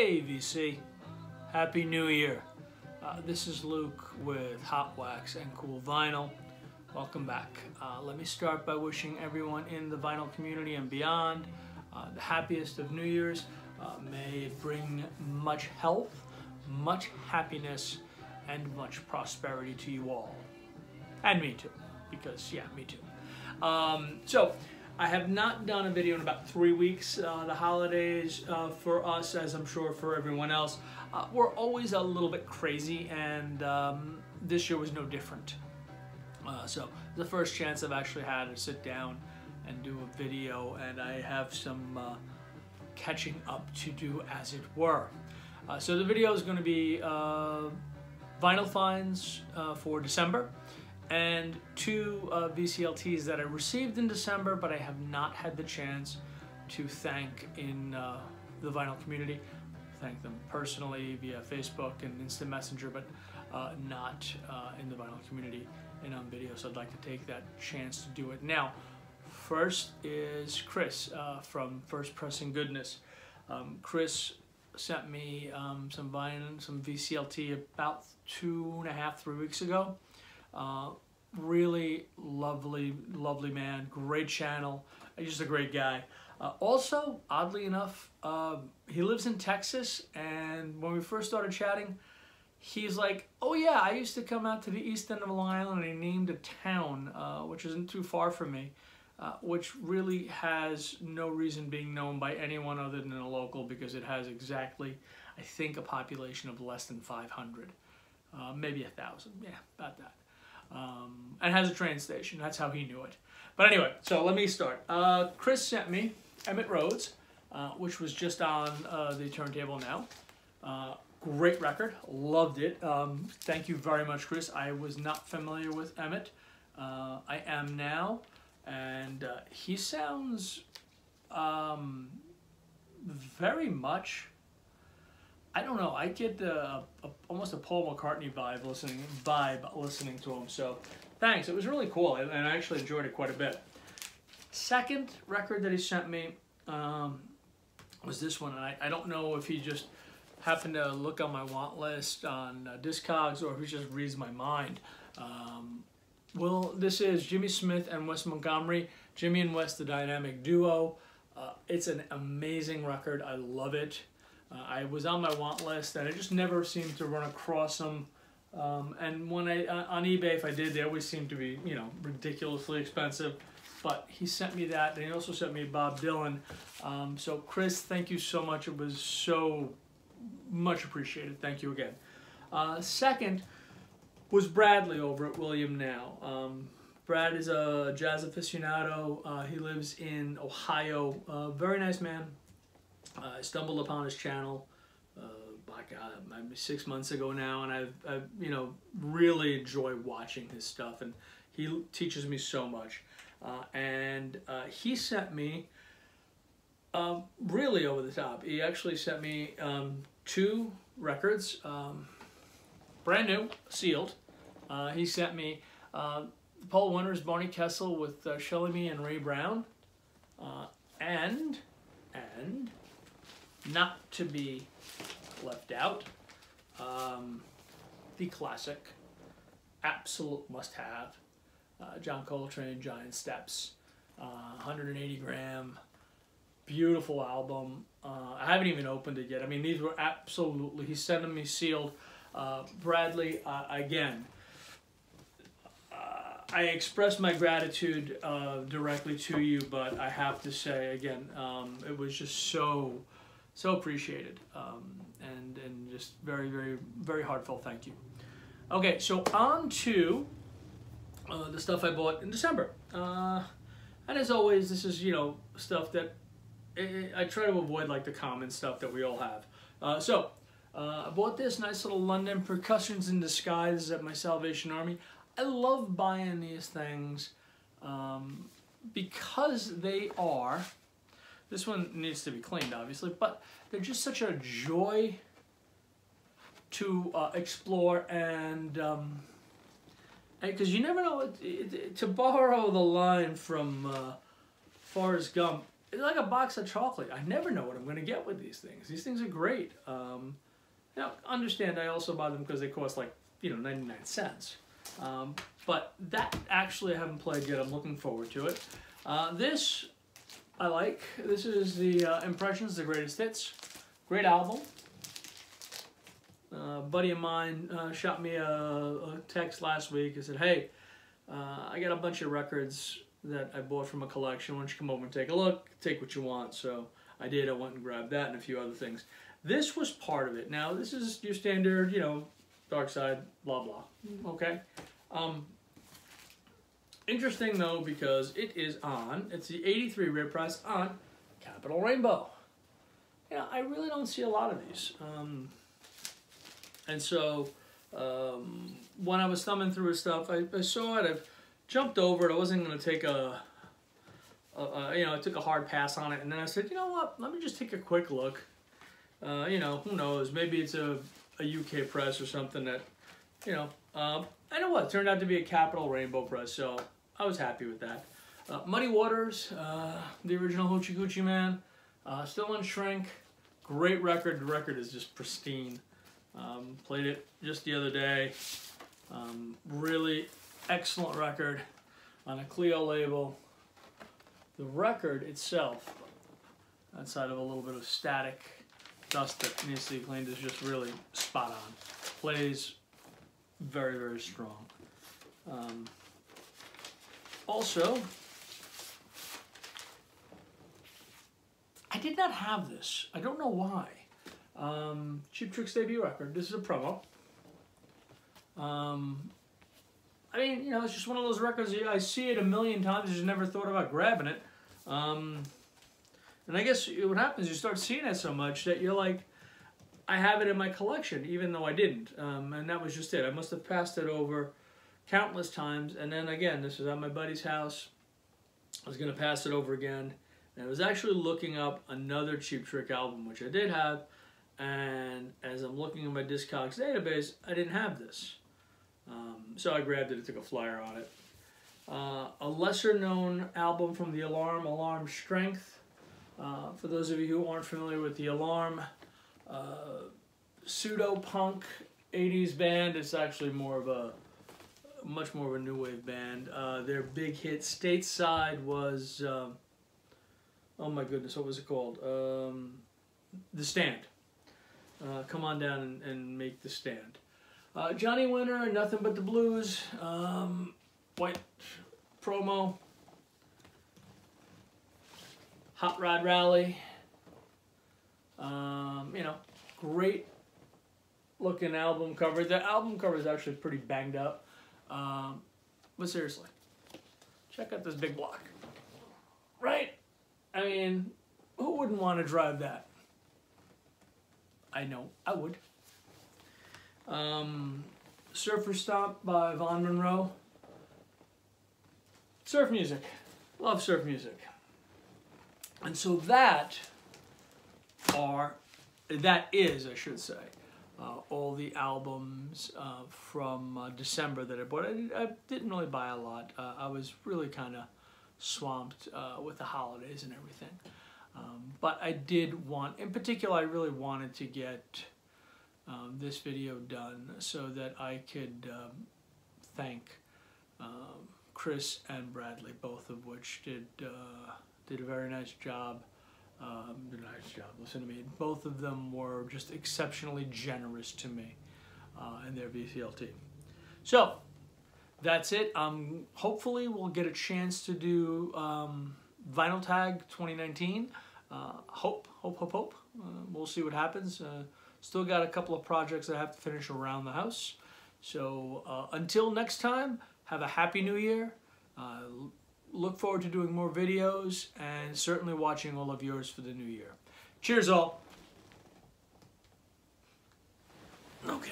Hey VC, Happy New Year. This is Luke with Hot Wax and Cool Vinyl. Welcome back. Let me start by wishing everyone in the vinyl community and beyond the happiest of New Year's. May it bring much health, much happiness, and much prosperity to you all. And me too, because yeah, me too. So I have not done a video in about 3 weeks. The holidays for us, as I'm sure for everyone else, were always a little bit crazy, and this year was no different. So the first chance I've actually had to sit down and do a video, and I have some catching up to do, as it were. So the video is going to be vinyl finds for December, and 2 VCLTs that I received in December, but I have not had the chance to thank in the vinyl community. Thank them personally via Facebook and Instant Messenger, but not in the vinyl community and on video, so I'd like to take that chance to do it now. First is Chris from First Pressing Goodness. Chris sent me some vinyl, some VCLT about 2.5, 3 weeks ago. Really lovely man, great channel, just a great guy. Also, oddly enough, he lives in Texas, and when we first started chatting, he's like, oh yeah, I used to come out to the east end of Long Island, and he named a town, which isn't too far from me, which really has no reason being known by anyone other than a local, because it has exactly, I think, a population of less than 500, maybe 1,000, yeah, about that. And has a train station. That's how he knew it. But anyway, so let me start. Chris sent me Emmett Rhodes, which was just on the turntable now. Great record. Loved it. Thank you very much, Chris. I was not familiar with Emmett. I am now. And he sounds very much, I don't know, I get almost a Paul McCartney vibe listening to him. So thanks, it was really cool, and I actually enjoyed it quite a bit. Second record that he sent me was this one, and I don't know if he just happened to look on my want list on Discogs, or if he just reads my mind. Well, this is Jimmy Smith and Wes Montgomery. Jimmy and Wes, the dynamic duo. It's an amazing record. I love it. I was on my want list, and I just never seemed to run across them. And when on eBay, if I did, they always seemed to be, you know, ridiculously expensive. But he sent me that, and he also sent me Bob Dylan. So Chris, thank you so much. It was so much appreciated. Thank you again. Second was Bradley over at William Now. Brad is a jazz aficionado. He lives in Ohio. Very nice man. I stumbled upon his channel, maybe 6 months ago now, and I've you know, really enjoy watching his stuff, and he teaches me so much. And he sent me really over the top. He actually sent me 2 records, brand new, sealed. He sent me Paul Winters, Barney Kessel with Shelly Me and Ray Brown, and not to be left out, the classic, absolute must-have, John Coltrane, Giant Steps, 180 gram, beautiful album. I haven't even opened it yet. I mean, these were absolutely, he's sending me sealed. Bradley, again, I expressed my gratitude directly to you, but I have to say, again, it was just so appreciated, and just very heartfelt thank you. Okay, so on to the stuff I bought in December, and as always, this is, you know, stuff that I try to avoid, like the common stuff that we all have. I bought this nice little London Percussions in Disguise at my Salvation Army. I love buying these things because they are, this one needs to be cleaned obviously, but they're just such a joy to explore, and because you never know, to borrow the line from Forrest Gump, it's like a box of chocolate. I never know what I'm going to get with these things. These things are great. Now, understand I also buy them because they cost like, 99 cents. But that actually I haven't played yet. I'm looking forward to it. This I like. This is the Impressions, the Greatest Hits. Great album. A buddy of mine shot me a text last week and said, hey, I got a bunch of records that I bought from a collection. Why don't you come over and take a look, take what you want. So I did. I went and grabbed that and a few other things. This was part of it. Now, this is your standard, Dark Side, blah, blah. Okay? Interesting, though, because it's the 83 rib press on Capital Rainbow. I really don't see a lot of these. And so, when I was thumbing through his stuff, I saw it. I jumped over it. I wasn't going to take I took a hard pass on it. And then I said, you know what? Let me just take a quick look. Who knows? Maybe it's a UK press or something that, I know what. It turned out to be a Capital Rainbow press, so I was happy with that. Muddy Waters, the original Hoochie Coochie Man, still in shrink. Great record. The record is just pristine. Played it just the other day. Really excellent record on a Clio label. The record itself, outside of a little bit of static dust that needs to be cleaned, is just really spot on. Plays very, very strong. Also, I did not have this. I don't know why. Cheap Trick's debut record. This is a promo. It's just one of those records, I see it a million times, I just never thought about grabbing it. And I guess what happens, you start seeing it so much that you're like, I have it in my collection, even though I didn't. And that was just it. I must have passed it over countless times. And then again, this was at my buddy's house. I was going to pass it over again. And I was actually looking up another Cheap Trick album, which I did have. And as I'm looking at my Discogs database, I didn't have this. So I grabbed it and took a flyer on it. A lesser known album from The Alarm, Alarm Strength. For those of you who aren't familiar with The Alarm, pseudo-punk 80s band. It's actually much more of a new wave band. Their big hit stateside was, oh my goodness, what was it called? The Stand. Come on down and make the stand. Johnny Winter, Nothing But the Blues, White Promo, Hot Rod Rally. Great looking album cover. The album cover is actually pretty banged up. But seriously, check out this big block. Right? I mean, who wouldn't want to drive that? I know, I would. Surfer Stomp by Von Monroe. Surf music. Love surf music. And so that is, I should say, all the albums from December that I bought. I didn't really buy a lot. I was really kind of swamped with the holidays and everything. But I did want, in particular, I really wanted to get this video done so that I could thank Chris and Bradley, both of which did a very nice job. Listen to me. Both of them were just exceptionally generous to me in their VCLT. So that's it. Hopefully we'll get a chance to do Vinyl Tag 2019. Hope. We'll see what happens. Still got a couple of projects that I have to finish around the house. So until next time, have a happy new year. Look forward to doing more videos and certainly watching all of yours for the new year. Cheers all. Okay.